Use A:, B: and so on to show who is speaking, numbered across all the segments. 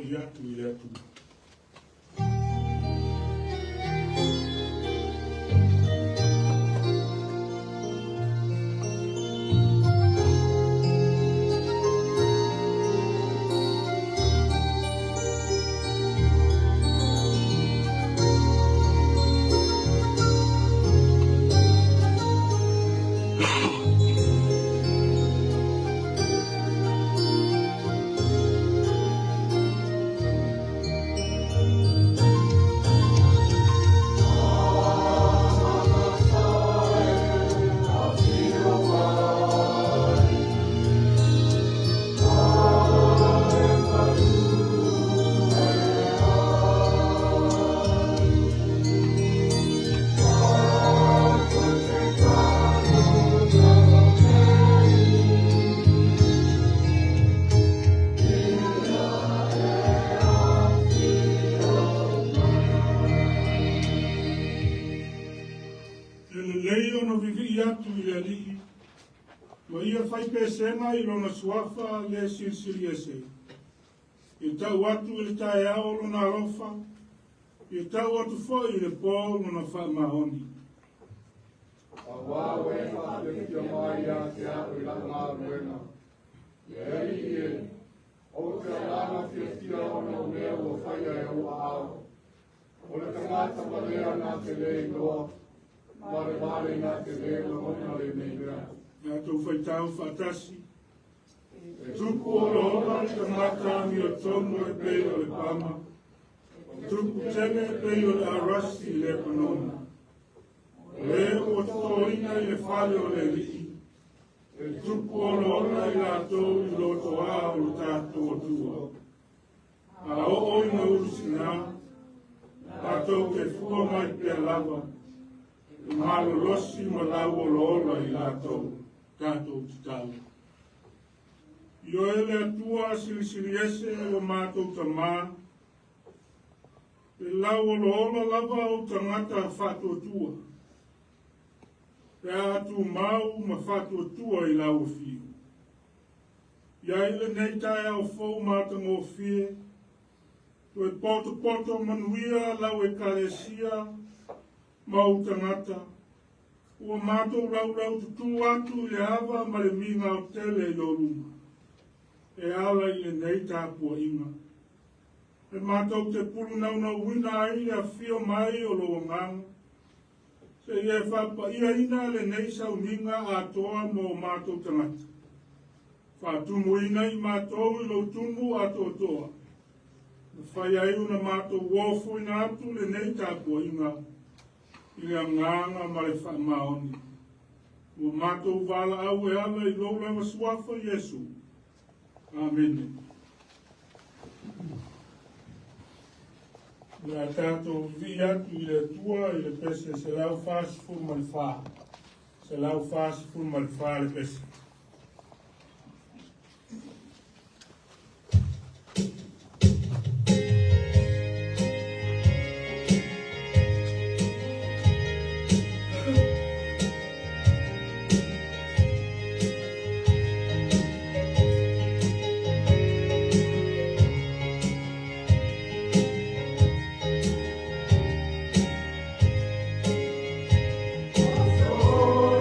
A: via tu ile tu. Ma ia fai pesena I lona suafa le silsili ese. I tau atu I le tae ao lona arofa. I tau atu foi I le pō lona wha mahoni.
B: A wawe a le kia mai a te au I la ngā ruenga. Eri e, o te alana whiatia o na unea o whaia e o ao. O le tangata malea nā te le noa. Mare nā te le lohona le nei mea.
A: Nā tau whai tau whatasi. E tupu o roa I te mata mi o tono e pei o le pama. Tupu tene e pei o le arasi le panona. Le o toina I le whale o le rii. E tupu o roa I lātou I loto a o le tātou o tua. A o I na urusina. Lātou ke fua mai pe lava. I malo losi ma lau o loola I lātou. Tātou te tau. Io ele atua silisili ese o mātou ta mā. E lau o loola lava o tangata whatua tua. E atu mau ma whatua tua I lau o whiu. Ia ele nei tae au fau mātang o whie. Tu e poto manuia lau e kalesia ma o tangata. Ua mātou rau tutu atu I le hawa ma le minga o tele I loruma. E ala I le nei tāpua inga. E mātou te puru nauna wina ai a whio mai o lo nganga. Se ia whapa ia ina le nei sau minga a toa mo mātou tangata. Whātumu ina I mātou I lo tumu a toa. Whai ai una mātou wofu ina atu le nei tāpua inga. I le nganga ma le whamaoni. Ua mātou wala au e ala I loulanga suafa Yesu. Amen. Ia tātou vi atu I le tua I le pese se lau whāsi furu ma le whā. Se lau whāsi furu ma le whā le pese.
B: Oh,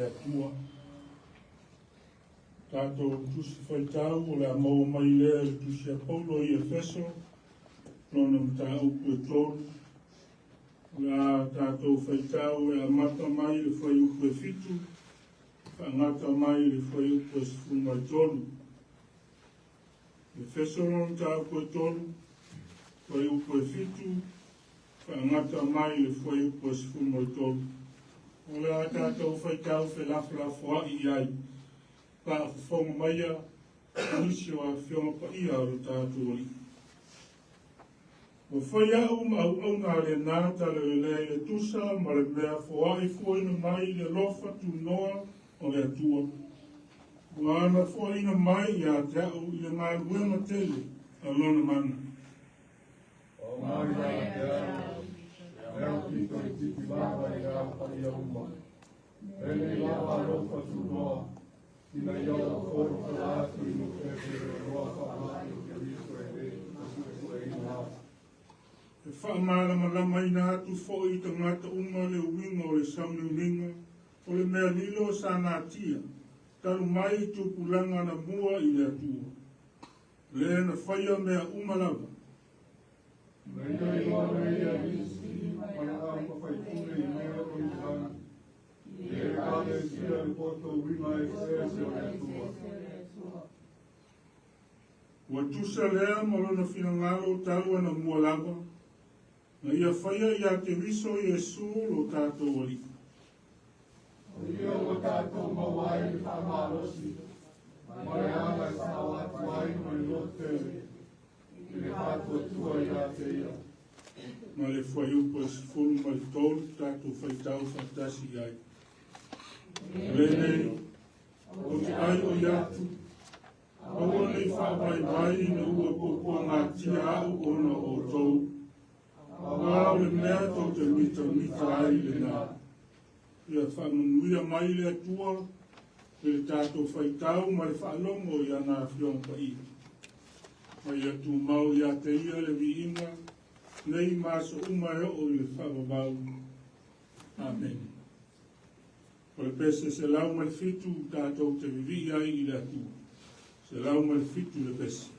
A: Atua. Tātou tusi whaitau o le amau mai lea le tusi a Paulo i Efeso, nona mta upu e tolu. La tātou whaitau e amata mai le whai upu e fitu, whaangata mai le whai upu e sifu mai tolu. Efeso nona mta upu e tolu, whai upu e fitu, whaangata mai le whai upu e sifu mai tolu. O le a tātou whaitau whelafo ai ai. Pa fonga maia, nisi o a whionga pa ia o tātou li. O whai au au ngā le nāta le tusa, ma le mea whaai whaina mai le lofa tu noa o le atua. Wa ana whaina mai ia te au i le ngā luenga tele a lona mana.
B: O mai ia te au, leo pito i tiki lava i a pai a uma. Ele lava lofa tu noa. Ina ia o koro kalatu I no pepe roa whaamatu ke riso e le, kasu e ina.
A: E whaamala lama ina atu fo I tangata uma le uinga o le samliuninga, o le mea lilo sa nā tia, talu mai tupulanga na mua I le atua. Le na whaia mea uma lava.
B: Mea I ora ia risi, mai a mawhaitune I mea o I tana. E kale sia le poto wima e sese o le atua.
A: Ua tusa lea malona finangalo talu ana mua lava, na ia whaia ia te riso Iesu lo tātou ali.
B: O ia o tātou mawai I whamalosi, mai ana I whawatu ai mai lotere, I le pato tua I a te ia.
A: Ma le whai upo e sifuru mai tolu tātou whaitau whatasi ai. Lene, o te ai o iatu, aua nei whapai mai na ua popua ngā tia au ona o tau. Awa le mea tau te mita ai le nā. Ia whamanuia mai le atua, le tātou whaitau mai whalongo I ana whiong pa I. Mai atu mau ia te ia le viinga, nei maso umai o I le whavavau. Amen. O le pese se lau mai fitu tātou te vivi ai I le atua. Se lau mai fitu le pese.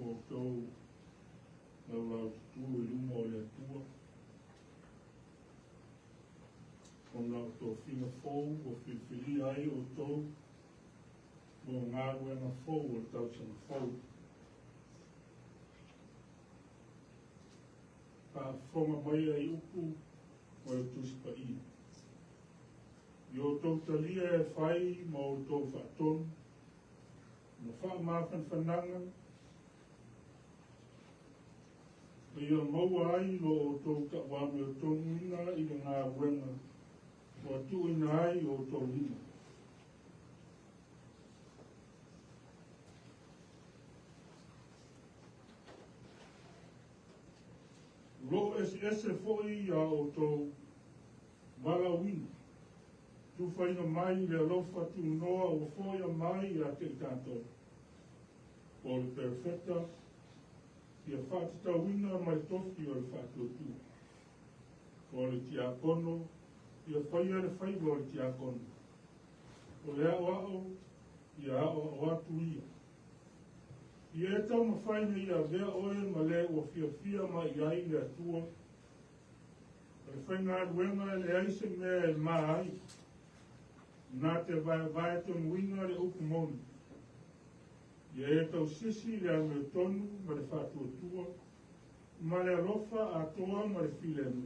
A: o tau lau tu i luma o le atua. O lau tau whina fōu o whiwhiri ai o tau o ngā ruenga fōu o tau sana fōu. Pa whonga mai ai upu o e tuspa i. I o tau talia e whai ma o tau whaton. Ma wha mawhan whananga. Ia maua ai lo o tau ka wame o tau ina i le ngā wenga. O atu ina ai o tau ina. Lo ese foi a o tau wala wina. Tu whaina mai le alofa tu noa o foi a mai a te tātou. O le perfecta. Ia whātita wina mai tofi o le whātotu. O le tiakono, ia whaia le whaiwa o le tiakono. O le ao, ia ao atu ia. Ia e tau ma whaina ia vea oe ma le o fia ma ia i le atua. O le whainga aduenga le aise mea e maa ai. Nā te vai tonu winga le upu moni. Ia e tau sisi le ame tonu ma le whātuatua, ma le alofa a toa ma le filemu.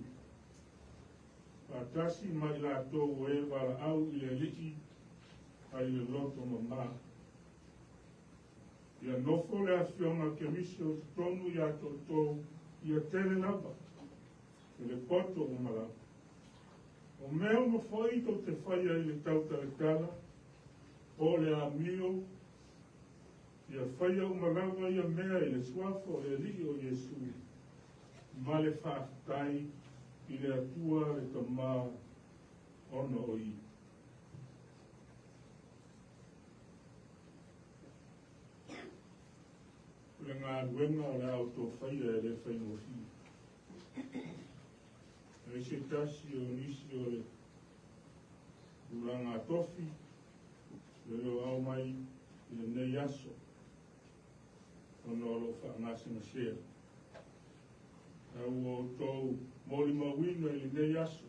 A: Pātasi ma i la tōu e wala au i le liki a i le loto ma maa. Ia nofo le afionga ke misi o tonu i a tōu ia tele lava, i le poto o malapa. O mea ma whai tau te whaia i le tau taletala, o le amio, ia whaia umalawa ia mea i le suafo e li o Yesu. Ma le whaatai i le atua le tamā ono o i. Le ngā ruenga o le au tō whaia e le whaino hi. E se tasi o nisi o le uranga tofi, le leo au mai i le nei aso. Ono lo whaangasi na sea. Au o tau mori mawina i nei aso.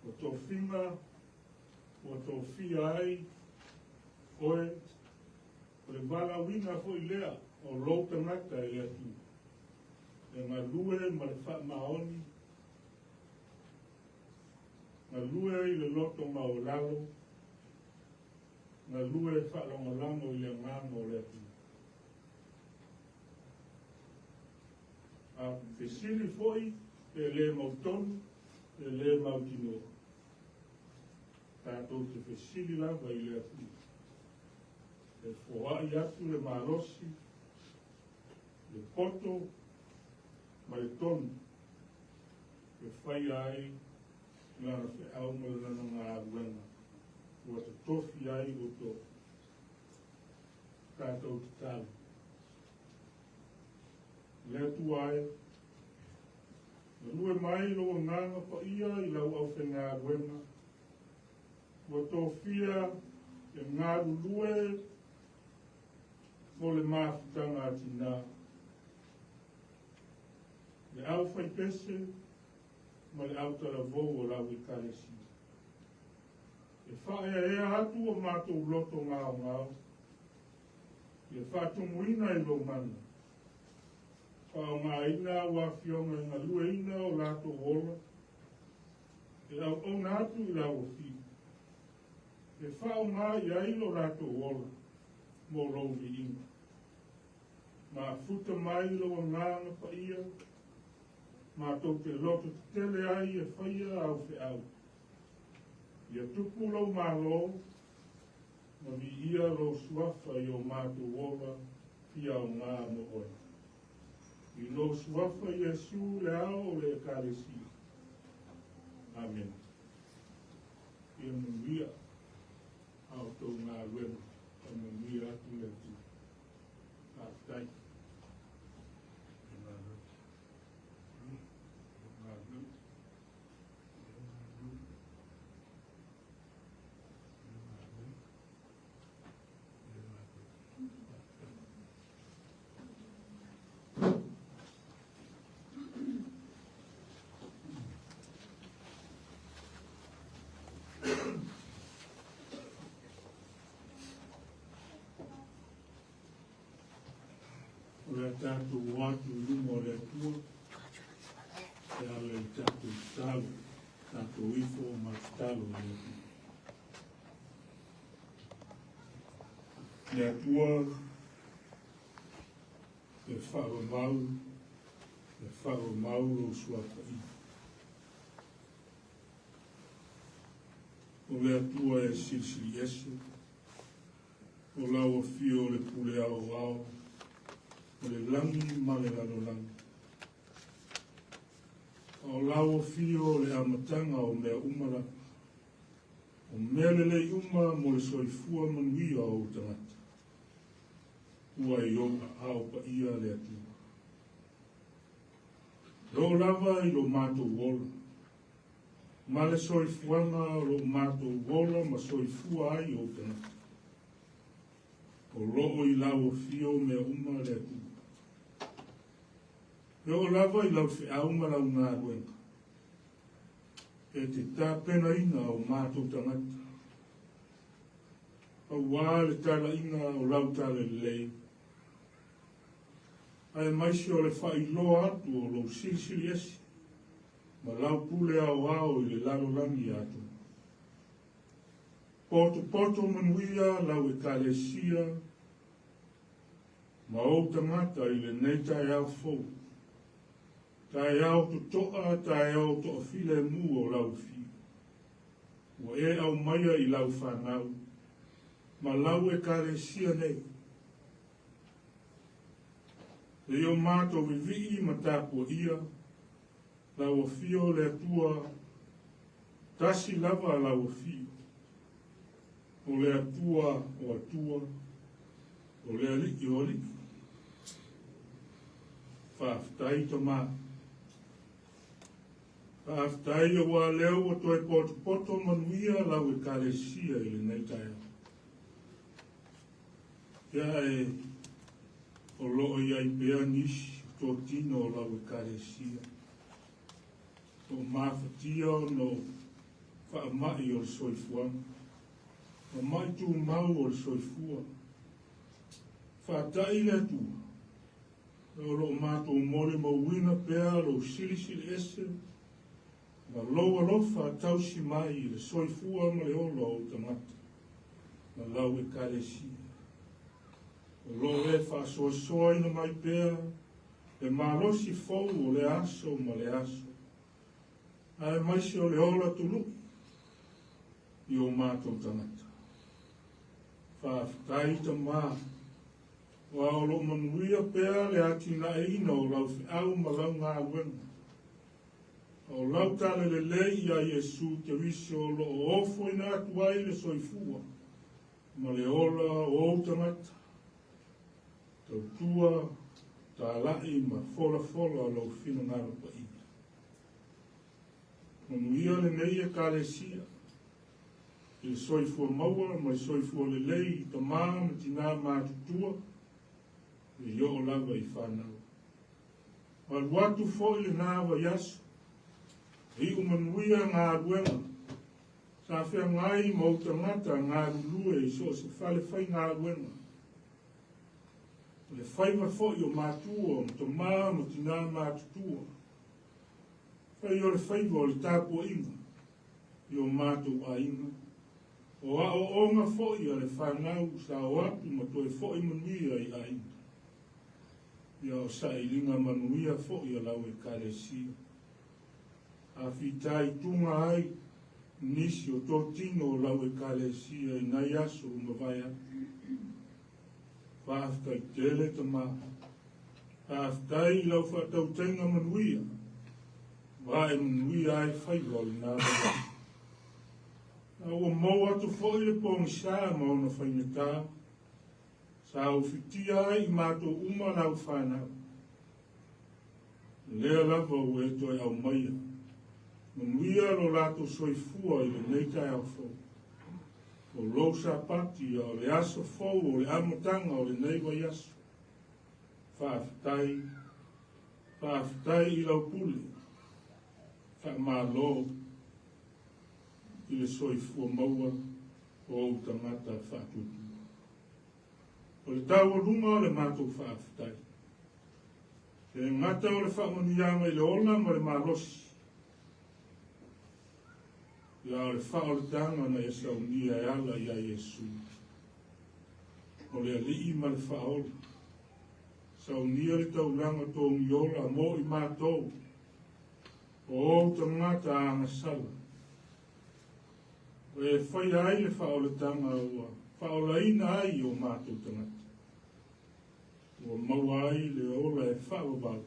A: O tau whinga, o tau whia ai, oe, o le wala wina fo i lea, o lou tamata i lea tu. E ngā lue ma le wha maoni, ngā lue i le loto ma o lalo, ngā lue wha longalango i le ngāma o lea tu. A fesili foi e le mautonu, e le mautino. Tātou te fesili lava i le atu. E foa i atu le marosi, le poto, ma le tonu. E whai ai, ngana fe au mo lana ngā ruenga. Ua te tofi ai o to tātou te tālu. Le atu ai, lue mai lo nganga pa ia i lau au whenga ruenga. Ua tō whia e ngā lue mo le māwhitanga atina. le au fai pese, ma le au tala vou o lau I kalesi. E whae atu o mātou loto ngāo ngāo. E whātumuina I lo mana. Whao ngā ina wa fionga ngā lua ina o lato ola. E au o nātu I lau o fi. E whao ngā ia ilo lato ola. Mo rovi ina. Ma futa mai lo ngā pa ia. Ma tau te loto te tele ai e whaia au fe au. Ia tupu lau mā lo. Ma vi ia lo suafa I o mātu ola. Pia o ngā mo oe. I lo suafa Iesu le ao le kalesi. Amen. Ia mungia. Au tau ngā wena. Ia mungia atu le tu. Tātai. Le tatu watu lumo le tua, e ale tatu talo, tatu ifo matalo le tua. Le tua, e wharo mau o suaka I. O le tua e silsili ese, o lau o fio le pule ao ao, o le langi ma le lalo langi. O lau o fio le amatanga o mea umara. O mea le uma mo le soifua manuia o tangata. Ua I o hao pa ia le atua. Lo lava I lo mātou wola. Ma le soifuanga lo mātou wola ma soifua ai o tangata. O loo I lau o fio mea uma le atua. Leo lava I lau fe auma lau ngā ruenga. E te tāpena ina o mātou tangata. A wā le tala ina o lau tala lei. Ai maisi o le whailoa atu o lau silisili esi. Ma lau pule au au I le lalo langi atu. Poto manuia lau e kalesia. Ma o tangata I le neita e au fou. Tai au to toa, tai au to file mu o lau fi. O e au maia I lau whanau. Ma lau e kare sia nei. Le o mato vivi ma tapo ia. Lau o fio le atua. Tasi lava lau o fio. O le atua o atua. O le aliki o aliki. Whaftai to maa. Aftai o wa leo o toi poto manuia lau e kalesia I le neitaia. Ia e o loo ia I pea nisi tō tino o lau e kalesia. O mawhatia o no whaamai o le soifuanga. O mai tū mau o le soifua. Whaatai le tū. O loo mātou mole mauina pea lo silisili ese. Ma loa lofa tausi mai I le soifua ma le olo o tangata. Ma lau e kalesia. O lo e whaasoasoa ina mai pēr. E malosi fau o le aso ma le aso. Ai maisi o le ola tulu. I o mātou tangata. Whaaftai ta mā. Wa o lo manuia pēr le atina e ina o lau au ma lau ngā wena. O lau tale le lei a Iesu te wisi o lo ofo ina atuai le soifua. Ma le ola o tangata. Tau tua, ta lai ma folafola lo fina ngaro pa ina. Manuia le nei e kalesia. I soifua maua, ma soifua le lei I ta maa ma tina mātutua. I o lava I whanau. watu fo i na wa yasu. I umanuia ngā ruenga. Sa whea ngai mo tangata ngā rulue i so se whale whai ngā ruenga. Le whaiva fo i o mātua, o to maa mo tina mātutua. Whai o le whaiva o le tāpua inga. I o mātu a inga. O a o onga fo i a le whanau sa o atu ma toi fo i manuia i a inga. Ia o sa i linga manuia fo i a lau e kāresia. A fitai tunga ai nisi o tō tino o lau e kālesia i nai aso o mawai atu. Whaaftai tele ta maha. Whaaftai i lau whaatau tenga manuia. Wae manuia ai whairoli nā wai. A ua mau atu fōi le pōngi sā mauna whainatā. Sa o fitia ai i mātou uma lau whanau. Lea lava o e toi au maia. Manuia lo lato soifua i le neitai au fo. O lo sapati o le aso fo o le amotanga o le neiwa yaso. Whaaftai i lau pule. Whaamalo i le soifua maua o utangata whaatutu. O le tau runga o le mātou whaaftai. E ngata o le whaamanianga i le ola ma le malosi. Ia o le whaoletanga na e saunia e ala i a Iesu. O le alii ma le whaole. Saunia le tauranga tō miola mo i mātou. O o tangata anga sala. O e whai ai le whaoletanga ua. Whaolaina ai o mātou tangata. O maua ai le ola e whaobau.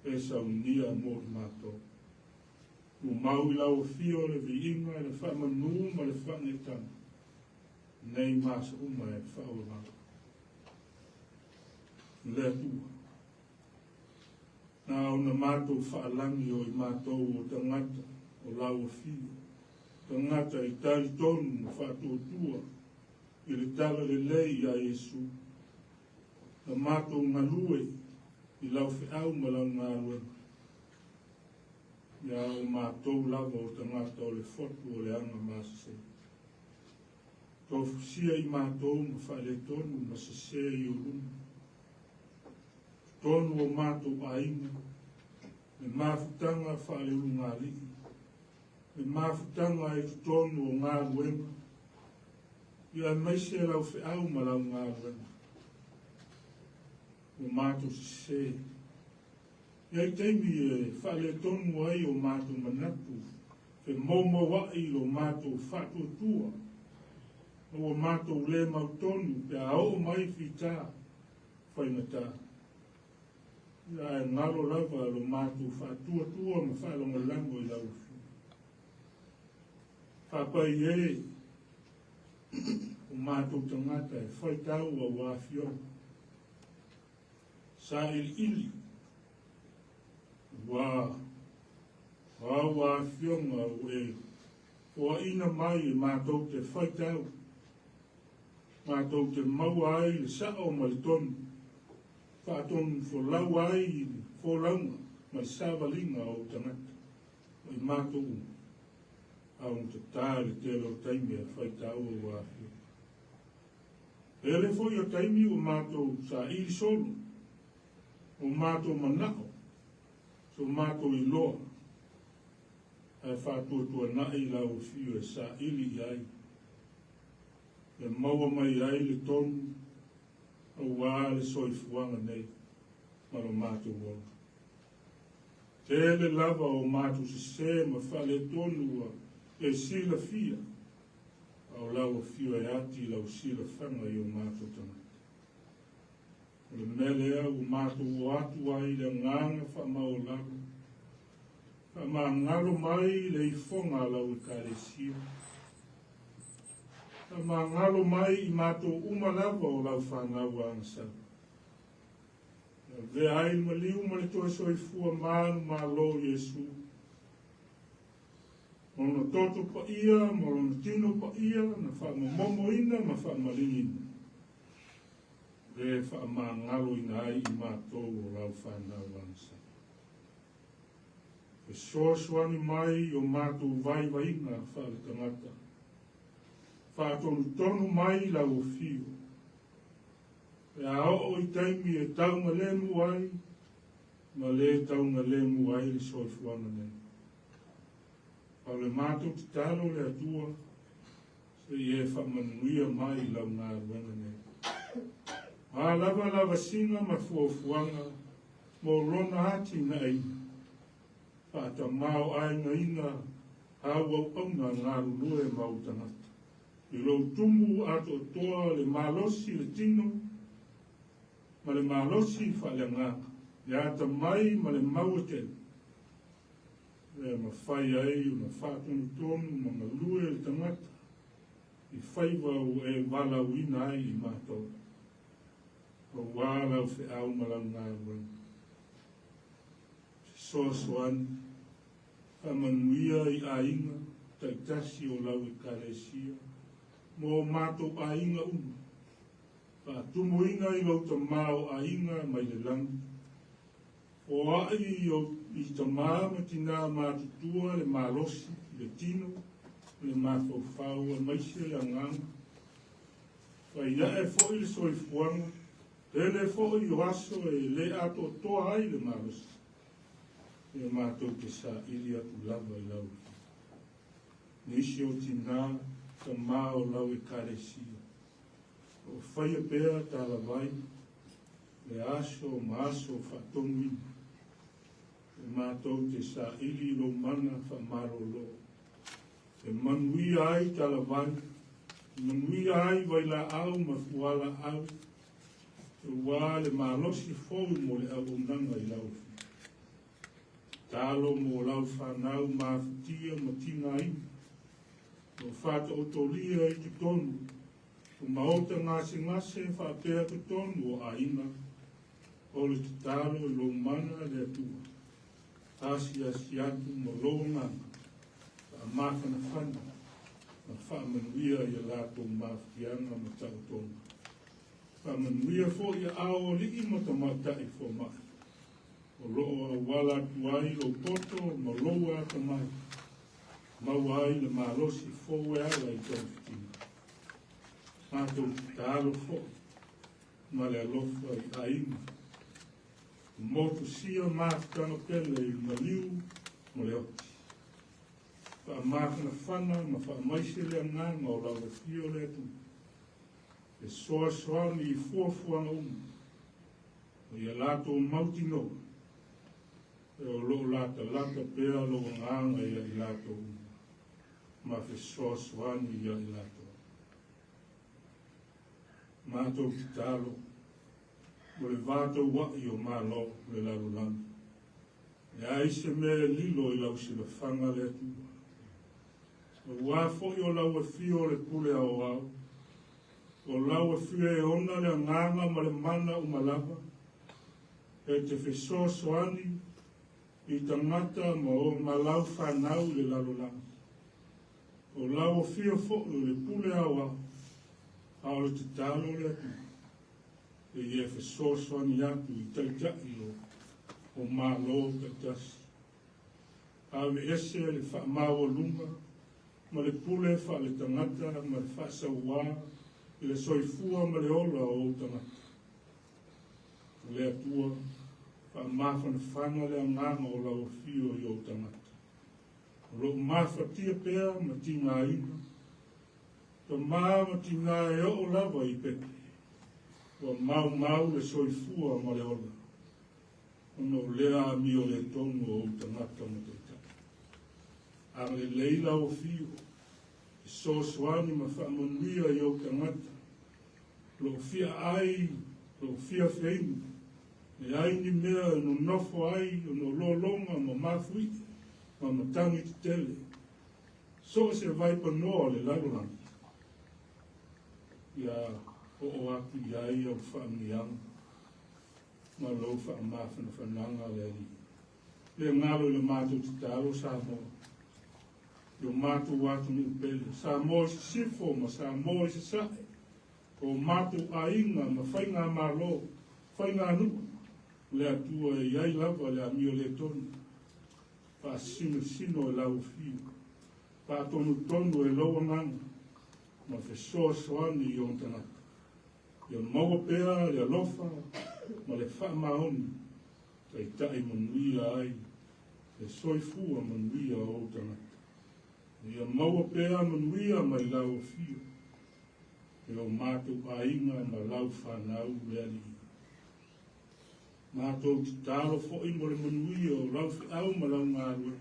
A: E saunia mo i mātou. O mau i lau fio le viinga le whamanu ma le whanetana. Nei masa uma e whaola. Le tua. Nā o na mātou whaalangi o i mātou o tangata o lau fio. Tangata i tari tonu ma whātou tua. I le tala le lei a Iesu. Na mātou ngalue i lau whiau ma lau ngālue. Ia o mātou lava o tangata o le fotu o le anga māsase. Tō fusia i mātou ma whaere tonu ma sase i o luna. Tonu o mātou ainga. Me māwhutanga whaere uru ngā lii. Me māwhutanga e tonu o ngā ruenga. Ia maise lau whiau ma lau ngā ruenga. O mātou sase. Ia teimi e whale tonu ai o mātou manatu, e momo wai o mātou whātua tua, o mātou le mau tonu, pe a o mai whita whainata. Ia e ngaro lava o mātou whātua tua ma whalonga lango i lau whi. Whapai e, o mātou tangata e whaitau a wāwhiona. Sa ili. Wā whionga e o ina mai e mātou te whaitau. Mātou te maua ai le sao ma le tonu. Whaatonu wholau ai wholaunga ma le sāwalinga o tangata. O i mātou au te tāle te lo taimi e whaitau o wā whionga. Ele foi o taimi o mātou sa ili solo. O mātou manao. So mātou i loa, e whātua nai lau whiu e sa ili ai. E maua mai ai le tonu, o wā le soifuanga nei, maro mātou wala. Tele lava o mātou se ma whale tonu e sila fia, au lau whiu e ati lau sila whanga i o mātou tanga. O le mele au mātou o atu ai le nganga whamao lago. Whamangalo mai le ifonga lau i kāresia. Whamangalo mai i mātou umalava o lau whanau angasa. Ve ai maliu ma le toi soifua mānu mā lo Iesu. Mono toto pa ia, mono tino pa ia, na whamamomo ina ma whamalingina. Ve whaamangalo ina ai i mātou o lau whanau angasa. soasoani mai o mātou vaivainga whare tangata. Whātonu mai la o fio. E a o I taimi e taunga lemu ai, ma le taunga lemu ai le soifuana nei. Pau le mātou te talo le atua, se I e whamanuia mai lau ngā ruenga nei. A lava singa ma fuafuanga, mo rona hati na ina. Whaata mau ainga inga, hawa auna ngā rulue mau tangata. I lo tumu ato toa le malosi le tino, ma le malosi whaleanga. Le ata mai ma le mauate. Le ma whai ai o na whaatunu tonu ma ma lue le tangata. I whaiwa o e wala wina ai I mātou. O wala o whi au malau ngā ruenga. Soasoani, whamanuia I ainga, taitasi o lau I karesia, mo mātou ainga uma. Whaatumu inga I lau tamau ainga mai le langi. O ai I tamau matina mātutua le malosi, le tino, le māwhawhau, le maise le anganga. Whaia e fōi le soifuanga, ele fōi o aso e le ato toa ai le malosi. E mātou te sa ili atu lava I lau. Nisi o tina, ka mao lau e karesia. O whaia pēr tāla vai, le aso ma aso whatonu ina. E mātou te sa ili lo mana whamaro lo. E manui ai tāla vai, manui ai vai la au ma fuala au. E wā le malosi fōu mo le au nanga I lau. Talo mo lau whanau mawhitia ma tina ina. O whata o tolia I ki tonu. O maota ngase whapea ki tonu o aina. O le te talo I lo mana le atua. Tasi asiatu mo lo nganga. A mawhana whana. Ma whamanuia I a lato mawhitianga ma tau tonu. Whamanuia fo I a ao li I mo tamatai fo mai. O loo wala tuai lo poto ma loa tamai. Mauai le malosi foe ala I tau fitina. Mātou tālo fo, ma le alofa I aina. Motu sia mātano pele I maliu ma le oti. Wha mātana whana ma wha maise le nganga o lawa fio le atu. E soa soani I fuafuanga O ia lato mauti no. E o lo lata pea lo nganga ia I lato ma fe soasoani ia I lato. Mātou ki tālo, mo le vātou wai o mālo le larulanga. E aise mea lilo I lau sila whanga le atua. O wāfo I o lau e fio le pule au au. O lau e fio e ona le nganga ma le mana o malava. E te fe soasoani I tangata ma o malau whanau le larulanga. O lau fio fo le pule au au. Aole te talo le atu. E ie fe soasoani atu I taitai o mālo taitasi. Awe ese le whaamau lunga, ma le pule wha le tangata, ma le whaasauā, I le soifua ma le ola o tangata. Le atua, whaamawhana whana le anganga o lau fio I o tangata. Lo mawhatia pēr ma tina ina. Ka māma tina e o lava I pepe. Wa mau le soifua ma le ola. Ono lea mi o le tonu o tangata ma te tata. A le leila o fio. E soasoani ma whamanuia I o tangata. Lo fia ai, lo fia feini. E ai ni mea no nofo ai, no lolonga ma mafui. Ma matangi te tele. So se vai pa noa le laluranga. Ia o aku iai au whaamianga. Ma lo whaamawhana whananga le ali. Le ngalo le mātou te taro sa mo. Yo mātou watu ni upele. Sa mo se sifo ma sa mo se sae. O mātou ainga ma whainga malo. Whainga nua. Le atua e iai lava le amio le tonu. sino e lau fiu. Tonu e loa nganga. Ma soani i on tanaka. Ia maua pea, ia lofa, ma le whaamaoni. Tai tai manuia ai. Le soifua manuia o tanaka. Ia maua pea manuia mai lau fiu. E o mātou ainga ma lau whanau leali. Mātou te tālo fo i more manuia o lau au ma lau ngārua.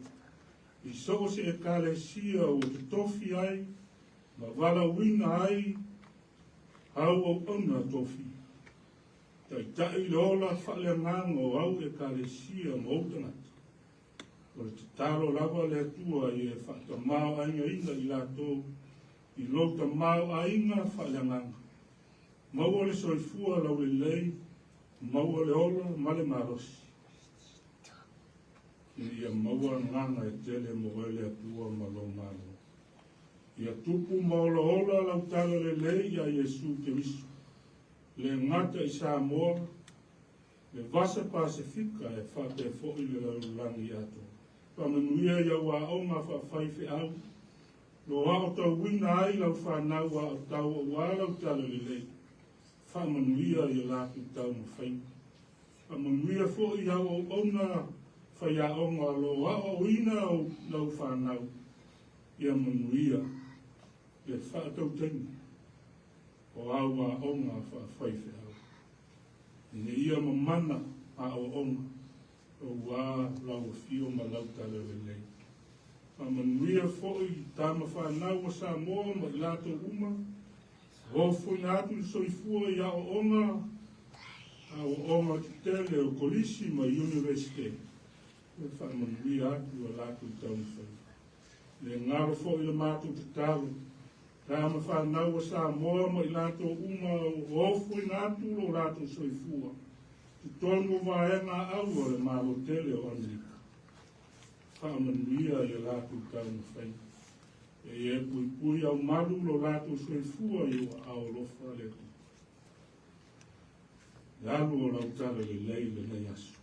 A: I soko se e kāle sia o te tofi ai, ma wala wina ai, au au ona tofi. Tai tai le ola whale nganga o au e kāle sia ma outangat. O te tālo lava le atua i e whata mau ainga inga i lātou, i louta mau ainga whale nganga. Maua le soifua lau le lei, maua le ola male marosi. Ia maua nganga e tele mo ele atua malo malo. Ia tupu maola ola lau tala le lei ia Yesu Kirisu. Le ngata i Samoa, le vasa Pasifika e whate fo i le laulangi ato. Pamanuia ia wa onga whawhaife au. Lo hao tau wina ai lau whanau wa au tau wa lau tala le lei. Whamanuia ia lātu tau mawhainga. Pamanuia fo i au ona whaia onga lo hao ina au lau whanau. Ia manuia, le whaatau tengi. O au wa onga whawhaife au. Ine ia mamana a o onga. O wā lau fio ma lau tala lelei. Pamanuia fo i tāma whanau o Samoa ma i lātou uma. Hofo i atu i soifua i a o onga. A o onga ki tele o kolisi ma universite. Le whamanuia atu a lātou taunu whai. Le ngaro fo i le mātou te tālu. Tāma whanau o Samoa ma i lātou uma o hofo i atu o lātou soifua. Te tonu vaenga au o le malo tele o Amerika. Whamanuia i a lātou taunu whai. E pui au malu lo lātou soifua i o ao lofa le tu. Le alu o lau tala le lei le nei asu.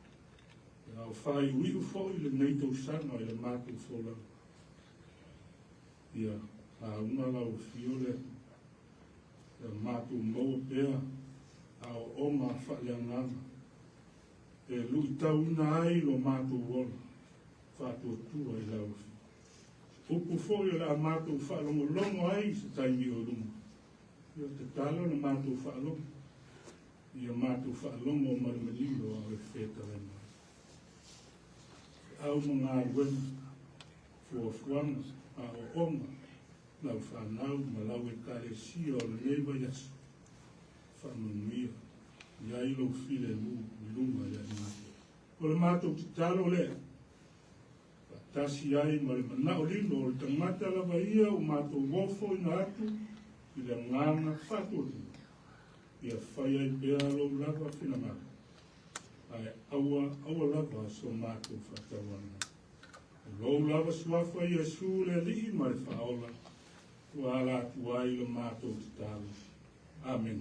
A: E au whai uiu fo i le nei tau sana i le mātou fola. Ia, a una lau fio le tu. E mātou mau pea ao oma whaleanganga. E lui tau ina ai lo mātou wola. Whātua tua i lau fio. Upu fōi o la mātou whaalongo longo ai sa taimi o lunga. Ia te tala na mātou whaalongo. Ia mātou whaalongo o marimalilo a e wheta rena. Au mga arwena, fuafuanga, a o onga, lau whanau, ma lau e kare sia o le neiva yasu. Whamanuia, ia ilo file lunga ia mātou. O le mātou te talo lea. Tasi ai ma le manao lino o le tangata lava ia o mātou wofo ina atu i le nganga whatotu. Ia whai ai pēa lo lava whinangara. Ai aua lava so mātou whatawana. Lo lava suafa ia su le li ma le whaola. Ua ala atu ai le mātou te tala. Amen.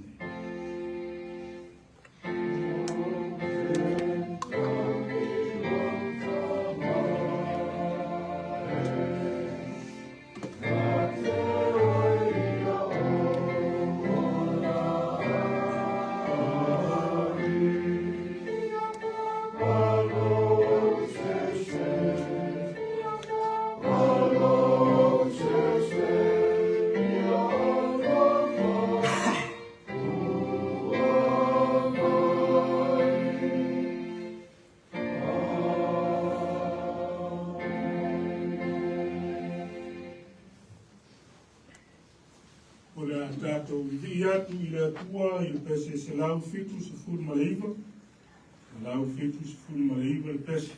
A: Atu i le atua i le pese se lau fitu se furu maleiva. Lau fitu se furu maleiva le pese.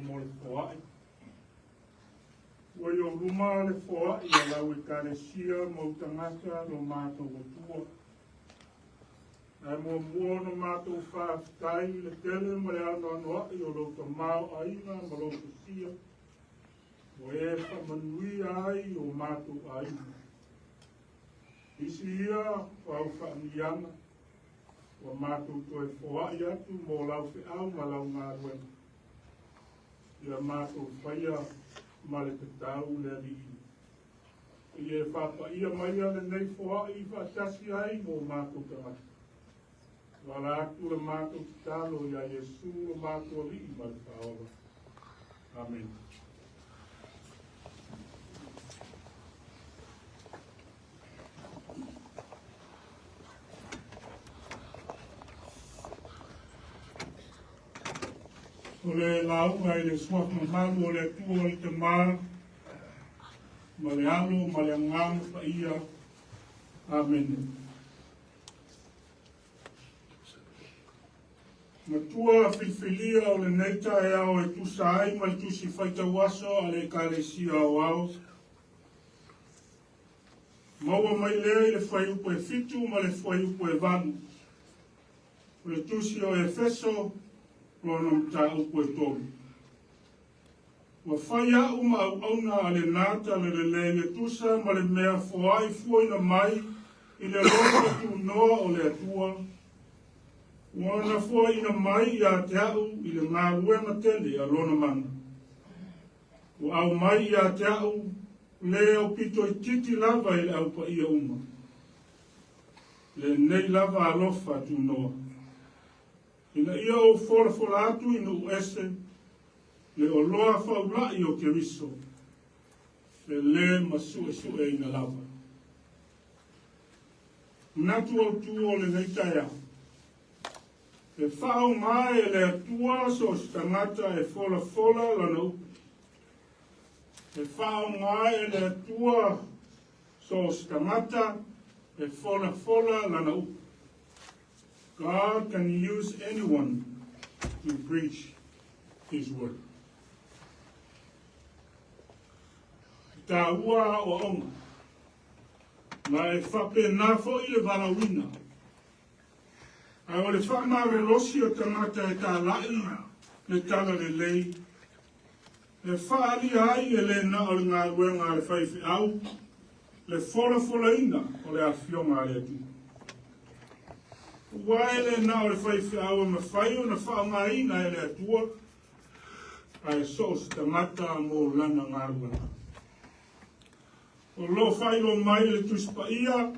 A: mo le foai. Wa yo luma le foai ia lau e kalesia mo tangata no mātou atua. Ai mo mua no mātou whaafitai le tele mo le ano anoa i o louta mau aina ma louta sia. O e whamanui ai o mātou aina. Isi ia whau whaamianga. Wa mātou toi foai atu mo lau whiau ma lau ngā ruena. Ia mātou whaia ma le tatau le ali'i. Ia e whapa ia mai ale nei foai i whaatasi ai mo mātou tangata. Wala atu le mātou talo ia Yesu le mātou ali'i ma le faaaoga. Amen. O le lau ngai le suak mamalu o le atua o le tamar, ma le alo, ma le angamu pa ia. Amen. Matua filfilia o le neita e ao e tusa ai, ma le tusi whaita waso a le kāresia o ao. Maua mai lea i le whai upo e fitu, ma le whai upo e vanu. O le tusi o e feso, Rono mta upo e tolu. Wa whaia uma au auna a le nata le tusa ma le mea foai fuina mai i le roka tu noa o le atua. Wana fuai ina mai i a te au i le ngā ruenga tele a lona mana. O au mai i a te au le au pito i titi lava i le au pa ia uma. Le nei lava alofa tu noa. Ina ia o folafola atu ina uese, le o loa whaulai o Keriso, le masue ina lava. Natu au tu o le neitaia. E whao mai e le atua so stangata e folafola lana upi. E whao mai e le atua so stangata e folafola lana upi. God can use anyone to preach His word. Tā ua o onga, ma e whape nafo i le valawina. Ai o le whamawe rosi o tangata e tā lai le tala le lei. Le whaali ai e le na o le ngā ruenga le whaifi au, le fola ina o le awhionga le atu. Waele na o le whaifi awa ma whai o na whaonga ina e le atua ai sos tangata mo lana ngā ruenga. O lo whai lo mai le tuspa ia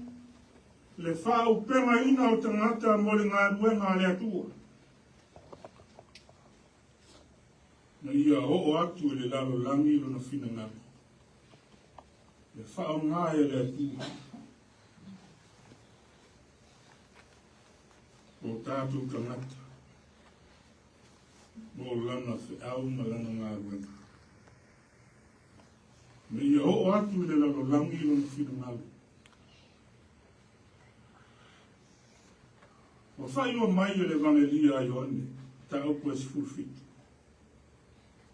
A: le whao penga ina o tangata mo le ngā ruenga le atua. Na ia o atu e le lalo langi lo na whina ngā. Le whaonga e le atua. O tātou tangata, mo lana whiau ma lana ngā ruenga. Me ia o atu le lalo langi lo na whina ngā. O whainua mai e le vangelia a Ioane, ta upo e sifulfitu.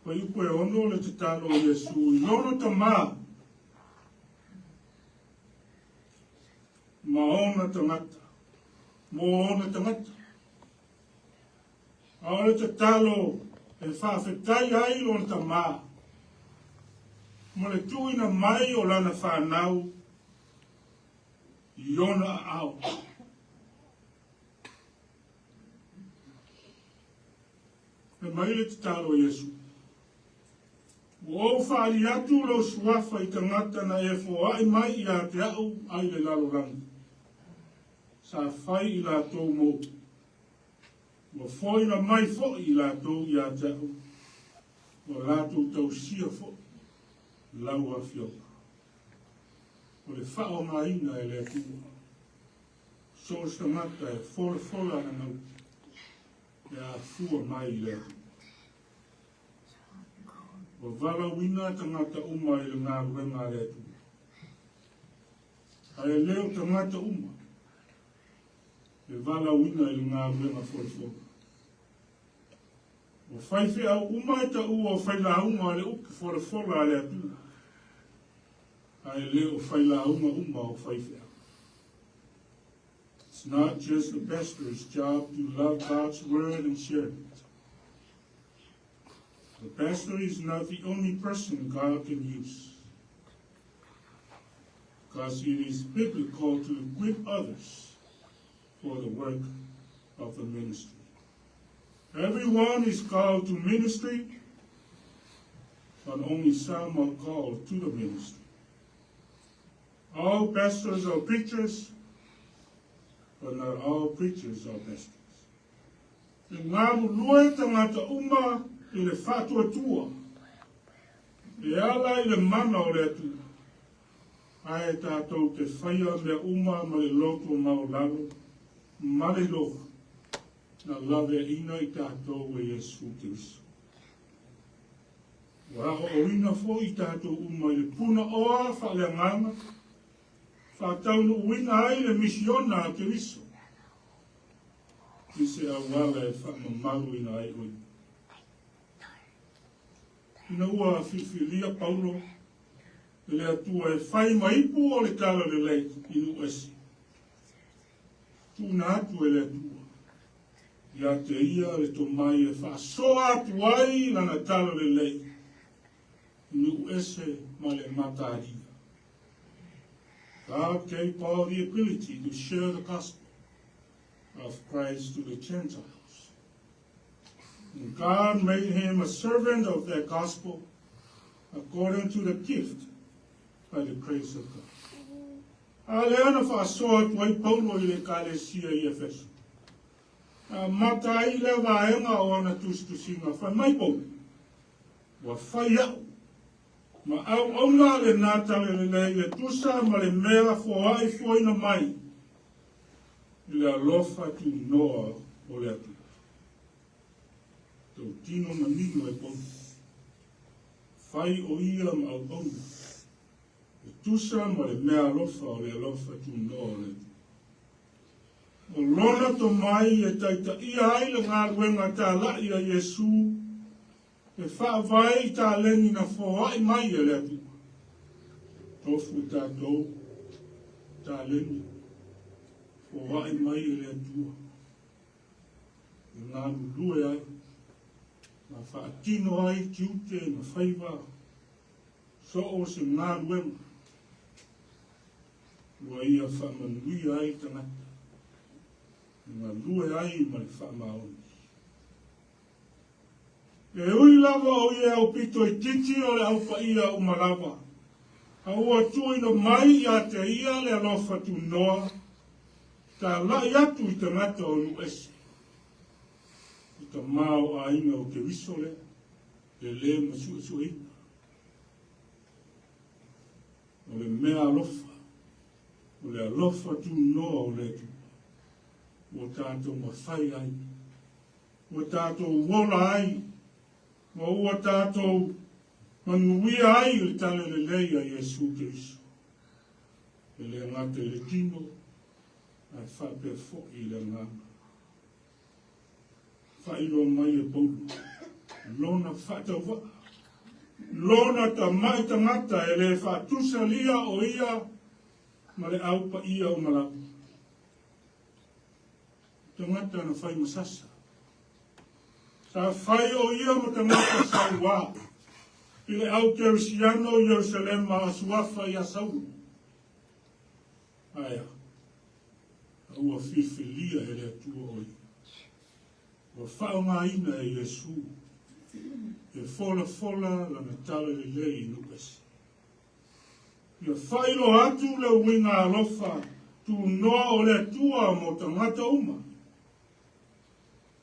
A: Pa upo e ono le te talo o Yesu, i lono ta maa, ma ona tangata. Mo ona tangata. Aole te talo e whawhetai ai lona ta maa. Mo le tuina mai o lana whanau i ona au. E mai le te talo Yesu. O whaari atu lo suafa i tangata na e fo ai mai i a te au ai le lalo langi. Sa whai i la tō mō. Mo whaina mai fo i la tō i a tau. Mo la tō tau sia fo. Lau a whioka. O le whao maina e le atua. So stangata e fola na nau. E a fua mai le atua. O wala wina tangata uma i le ngā ruenga le atua. Ai leo tangata uma. E wala wina i ngā ruenga folafola. O whaiwhi au uma e ta ua o whailaunga le uki folafola le Atua. Ai le o whailaunga uma o whaiwhi au. It's not just the pastor's job to love God's word and share it. The pastor is not the only person God can use, because it is biblical to equip others for the work of the ministry. Everyone is called to ministry, but only some are called to the ministry. All pastors are preachers, but not all preachers are pastors. E ngāru lue tangata uma i le whatuatua, e ala i le mana o le atua. Ai tātou te whaia mea uma ma le loto mau lalo, ma le loha, na lawe ina i tātou e Yesu Kristo. Wa o ina fo i tātou uma i le puna oa whale nganga, whātau no uina ai le misiona a Kristo. I se awala e whamamaru ina ai oi. Ina ua whiwhiria Paulo, le atua e whai maipu o le tala le lei inu esi. Tūna atu e le atua. Ia te ia le to mai e whasoa atu ai lana tala le lei inu ese ma le mataria. God gave Paul the ability to share the gospel of Christ to the Gentiles. And God made him a servant of that gospel according to the gift by the grace of God. Aleana whasoa tuai Paulo I le kalesia I Efeso. Matai le vaenga o ana tustusinga whai mai Paulo. Wa whai au. Ma au aunga le nātale le lei le tusa ma le mea fōai fōina mai. Le alofa tu noa o le atu. Tau tino manino e Paulo. Whai o ia ma au aunga. E tusa ma le mea alofa o le alofa tu noa o le atu. O lona to mai e taita ia ai le ngā ruenga tā lai a Yesu. E whaavai tā leni na whaai mai e le atu. Tofu tātou tā leni. Whaai mai e le atua. E ngā rurue ai. Ma whaatino ai tiute na whaiva. So o se ngā ruenga. Rua ia whamanui ai tangata. Ngā rue ai ma le whaamaoni. E ui lava o ia o pito I titi o le aupa ia o malawa. A ua tuina mai ia te ia le alofa tu noa. Ta lai atu I tangata o nu ese. I ta mao a inga o te viso le. Le masu esu ina. O le mea alofa. O le alofa tu noa o le tu. O tātou mawhai ai. O tātou wola ai. O ua tātou manuia ai le tale le lei a Yesu Kristo. E le ngate le tino, ai whape fo'i le nganga. Whailo mai e Paulo. Lona whatawa. Lona ta mai ta ngata e le whatusa lia o ia, ma le aupa ia o malapu. Ta ngata na whai masasa. Sa whai o ia ma ta ngata sa ua. I le au Kerisiano, Jerusalem, ma asuafa I a Saulu. Aia. Aua whiwhilia e le atua oi. Wa whaonga ina e Yesu. E folafola lana tala le lei I nukesi. Ia whailo atu le winga alofa tu noa o le atua mo ta ngata uma.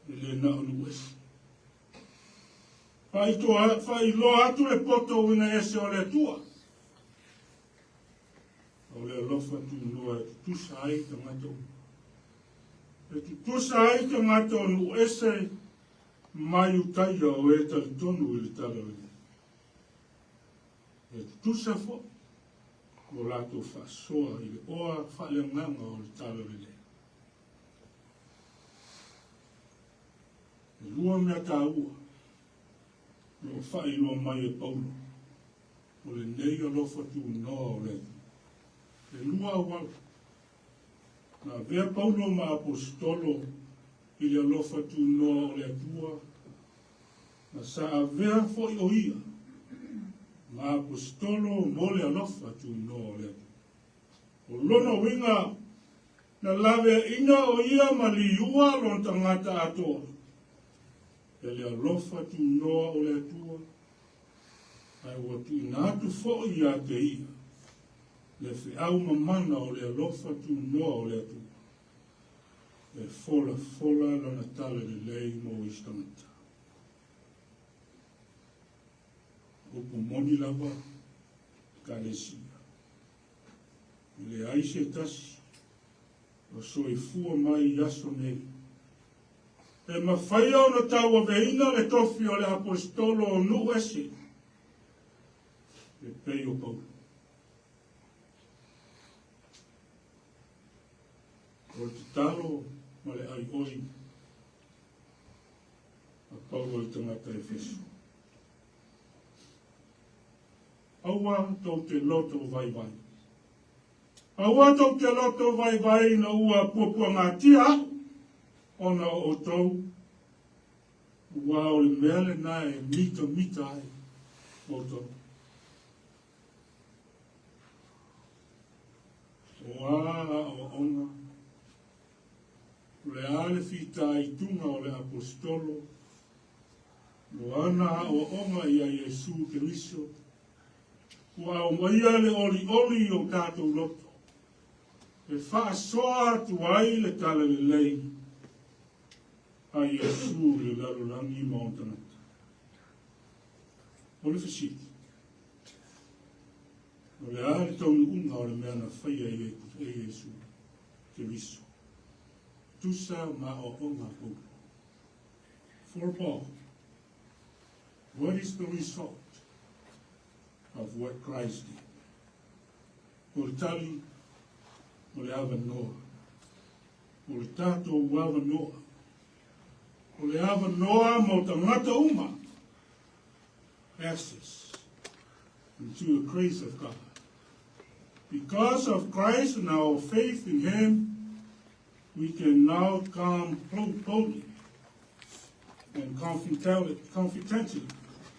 A: E le na nukesi. Fai lo atu le poto wina ese o le tua. O le alofa tu noa e tutusa ai ta ngata uma. E tutusa ai ta ngata o nu ese mai utaia o e talitonu I le tala wina. E tutusa fo. O lato whasoa I le oa whaelenganga o le tala wina. E lua mea tā ua. o whaeroa mai e Paulo. O le nei alofa tu noa o le. Le lua awal. Na vea Paulo ma apostolo i le alofa tu noa o le atua. Na sa a vea foi o ia. Ma apostolo mo le alofa tu noa o le atua. O lona winga na lawe ina o ia ma li ua lon tangata atoa. E le alofa tu noa o le atua. Ai wa tu inatu fo ia te ia. Le fe au mamana o le alofa tu noa o le atua. E folafola lana tala le lei mo istangata. Opo moni lawa kalesia. Le aise tasi. O soifua mai yaso nei. E mawhaia o na taua veina le tofi o le apostolo o nu ese. E pei o Paulo. O te talo ma le ai oi. A Paulo i tangata e fesu. Aua tau te loto vai vai. Aua tau te loto vai vai na ua puapua ngā tia. Ona o tau. Ua o le mele na e mita ai. O tau. O ala o onga. Le ale fita i tunga o le apostolo. O ana o onga i a Jesu Keriso. Ua o maia le oli o tātou loto. E whaasoa tu ai le tala le lei. A Jesu le larolangi maontanata. O le whasiti. O le ale taunu unga o le mea na whaia e Jesu Keriso. Tusa ma o onga pou. For Paul, what is the result of what Christ did? O le tali, o le awa noa. O le tātou awa noa. O le awa noa mo tangata uma. Access into the grace of God. Because of Christ and our faith in Him, we can now come boldly and confidently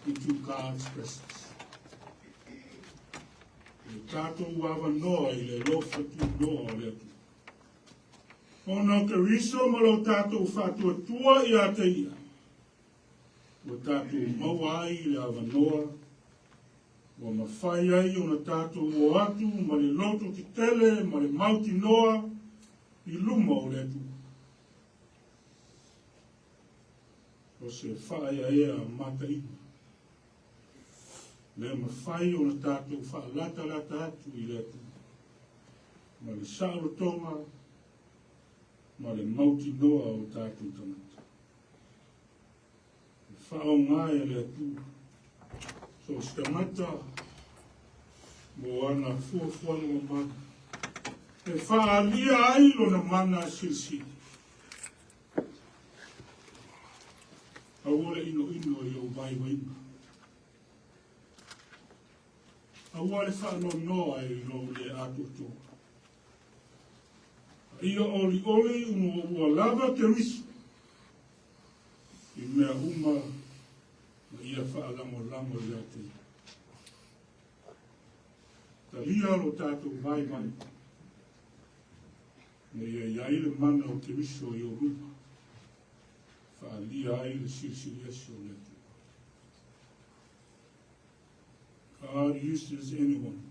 A: into God's presence. Le tātou awa noa I le lofa tu noa o le atu. Ono ke riso ma lo tātou whatua tua I a te ia. O tātou maua ai le awa noa. O mawhai ai o na tātou o atu ma le loto ki tele ma le mauti noa I luma o le atu. O se whaia ea mata ina. Le mawhai o na tātou whaalata atu I le atu. Ma le sāro tonga, ma le mauti noa o tātou tanata. Le whao ngai le atu. So stamata, mo ana fuafuana o mana. E whaalia ai lona mana silsili. Awole ino I o vai wainga. Awole whaano noa I lo le atoto. Ia oli uno ua lava te risu. I mea uma na ia whaalango ia te. Ta lia lo tātou vai vai. Na ia iai le mana o te riso I o ruma. Whaalia ai le silsili esi o le te. God uses anyone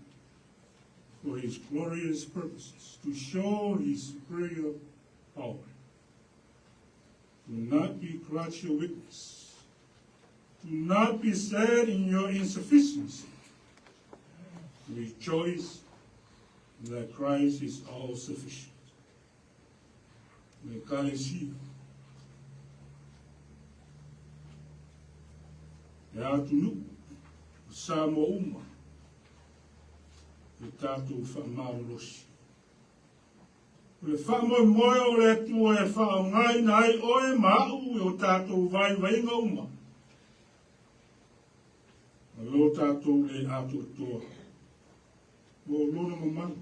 A: for His glorious purposes to show His superior power. Do not begrudge your witness. Do not be sad in your insufficiency. Rejoice that Christ is all sufficient. Le kalesia. E atunu, sa mo uma. E tātou whaamarosi. Le whaamoe o le tua e whaongai nai oe mau o tātou vai vainga uma. o tātou le atoa. Mo lona mamai.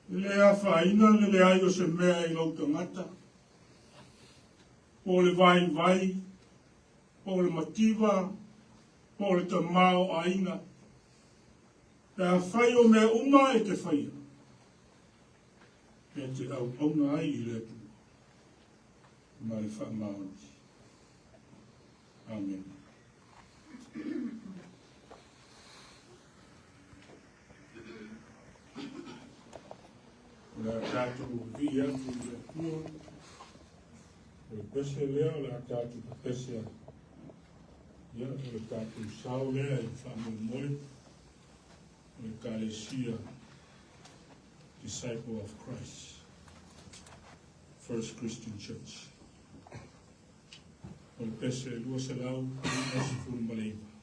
A: Le a whaina le ai o se mea I lau tangata. Po le vai, po le mativa, po le tamao aina. E a whai o mea uma e te whaia. E te au auna ai I le tu. Ma le wha maonti. Amen. La tātou vi atu le kua. Le pese lea la tātou pese. Ia le tātou sao lea I whamoe. Le Kalesia, disciple of Christ. First Christian Church. O le pese lua se lau, I nasi furu maleipa.